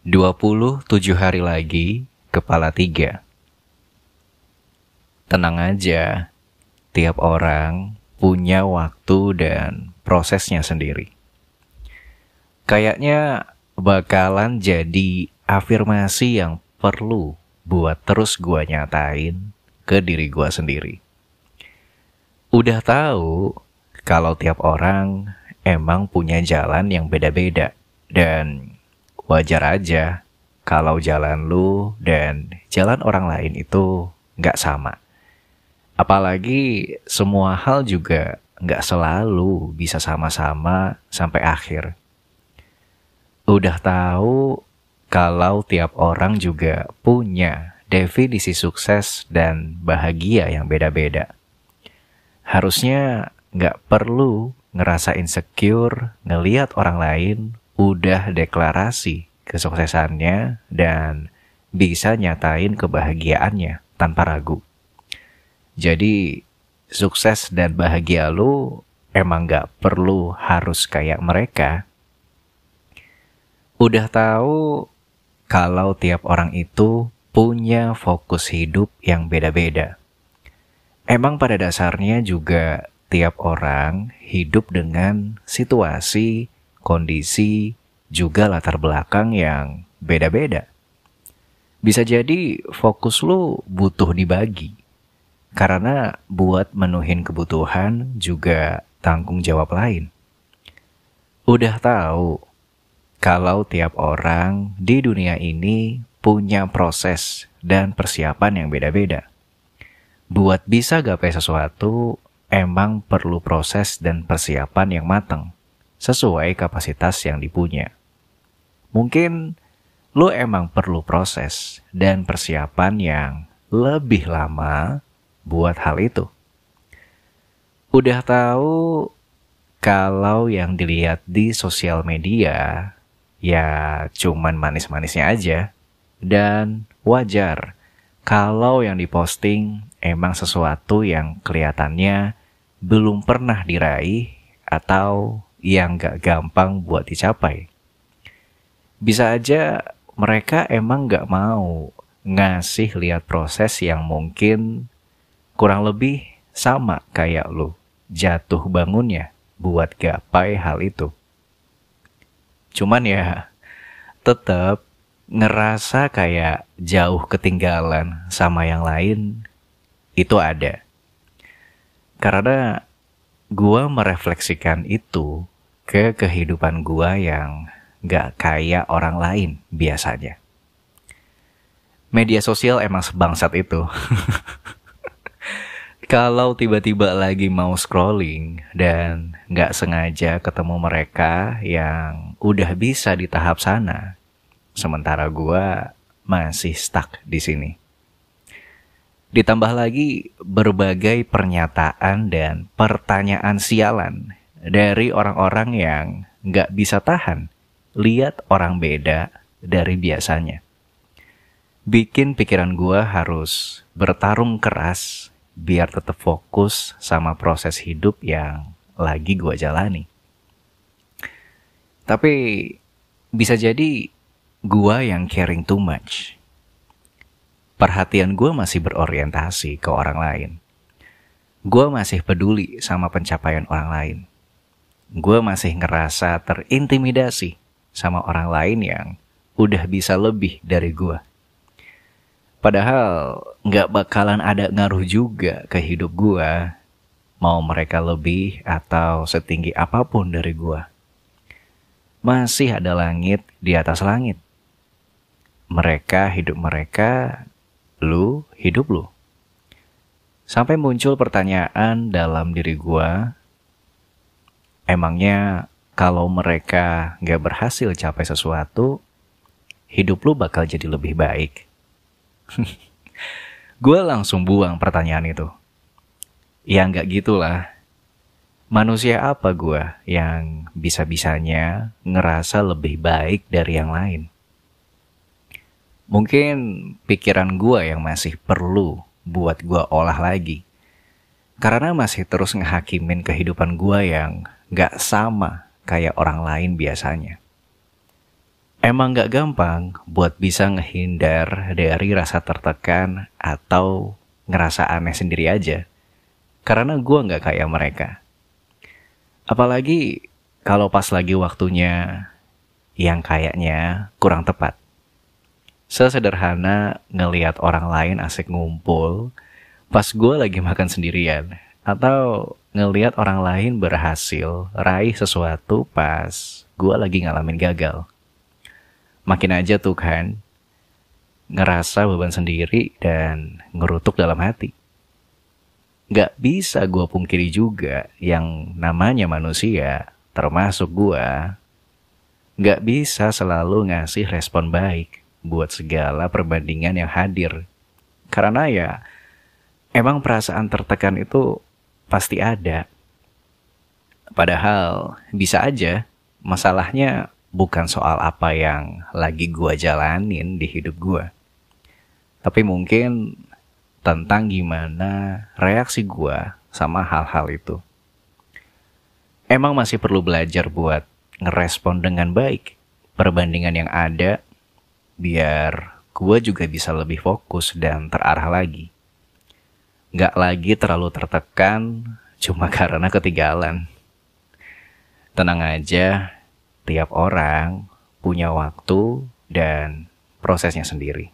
27 hari lagi, kepala 3. Tenang aja, tiap orang punya waktu dan prosesnya sendiri. Kayaknya bakalan jadi afirmasi yang perlu buat terus gua nyatain ke diri gua sendiri. Udah tahu kalau tiap orang emang punya jalan yang beda-beda, dan wajar aja kalau jalan lu dan jalan orang lain itu nggak sama. Apalagi semua hal juga nggak selalu bisa sama-sama sampai akhir. Udah tahu kalau tiap orang juga punya definisi sukses dan bahagia yang beda-beda. Harusnya nggak perlu ngerasa insecure ngelihat orang lain udah deklarasi kesuksesannya dan bisa nyatain kebahagiaannya tanpa ragu. Jadi, sukses dan bahagia lu emang gak perlu harus kayak mereka. Udah tahu kalau tiap orang itu punya fokus hidup yang beda-beda. Emang pada dasarnya juga tiap orang hidup dengan situasi, kondisi, juga latar belakang yang beda-beda. Bisa jadi fokus lu butuh dibagi. Karena buat menuhin kebutuhan juga tanggung jawab lain. Udah tahu kalau tiap orang di dunia ini punya proses dan persiapan yang beda-beda. Buat bisa gapai sesuatu, emang perlu proses dan persiapan yang matang, sesuai kapasitas yang dipunya. Mungkin lu emang perlu proses dan persiapan yang lebih lama buat hal itu. Udah tahu kalau yang dilihat di sosial media ya cuman manis-manisnya aja, dan wajar kalau yang diposting emang sesuatu yang kelihatannya belum pernah diraih atau yang gak gampang buat dicapai. Bisa aja mereka emang gak mau ngasih lihat proses yang mungkin kurang lebih sama kayak lu jatuh bangunnya buat gapai hal itu. Cuman ya tetap ngerasa kayak jauh ketinggalan sama yang lain itu ada. Karena gua merefleksikan itu ke kehidupan gua yang gak kayak orang lain biasanya. Media sosial emang sebangsat itu. Kalau tiba-tiba lagi mau scrolling dan gak sengaja ketemu mereka yang udah bisa di tahap sana, sementara gua masih stuck di sini. Ditambah lagi berbagai pernyataan dan pertanyaan sialan dari orang-orang yang gak bisa tahan lihat orang beda dari biasanya. Bikin pikiran gua harus bertarung keras biar tetap fokus sama proses hidup yang lagi gua jalani. Tapi bisa jadi gua yang caring too much. Perhatian gua masih berorientasi ke orang lain. Gua masih peduli sama pencapaian orang lain. Gua masih ngerasa terintimidasi sama orang lain yang udah bisa lebih dari gua. Padahal gak bakalan ada ngaruh juga ke hidup gua, mau mereka lebih atau setinggi apapun dari gua. Masih ada langit di atas langit. Mereka hidup mereka, lu hidup lu. Sampai muncul pertanyaan dalam diri gua, emangnya kalau mereka gak berhasil capai sesuatu, hidup lu bakal jadi lebih baik? Gue langsung buang pertanyaan itu. Ya nggak gitulah. Manusia apa gue yang bisa-bisanya ngerasa lebih baik dari yang lain? Mungkin pikiran gue yang masih perlu buat gue olah lagi. Karena masih terus ngehakimin kehidupan gue yang nggak sama kayak orang lain biasanya. Emang gak gampang buat bisa ngehindar dari rasa tertekan atau ngerasa aneh sendiri aja. Karena gue gak kayak mereka. Apalagi kalau pas lagi waktunya yang kayaknya kurang tepat. Sesederhana ngelihat orang lain asik ngumpul pas gue lagi makan sendirian. Atau ngelihat orang lain berhasil raih sesuatu pas gue lagi ngalamin gagal. Makin aja tuh kan, ngerasa beban sendiri dan ngerutuk dalam hati. Gak bisa gue pungkiri juga yang namanya manusia, termasuk gue, gak bisa selalu ngasih respon baik buat segala perbandingan yang hadir. Karena ya, emang perasaan tertekan itu pasti ada. Padahal bisa aja masalahnya bukan soal apa yang lagi gue jalanin di hidup gue. Tapi mungkin tentang gimana reaksi gue sama hal-hal itu. Emang masih perlu belajar buat ngerespon dengan baik perbandingan yang ada, biar gue juga bisa lebih fokus dan terarah lagi. Gak lagi terlalu tertekan cuma karena ketinggalan. Tenang aja, tiap orang punya waktu dan prosesnya sendiri.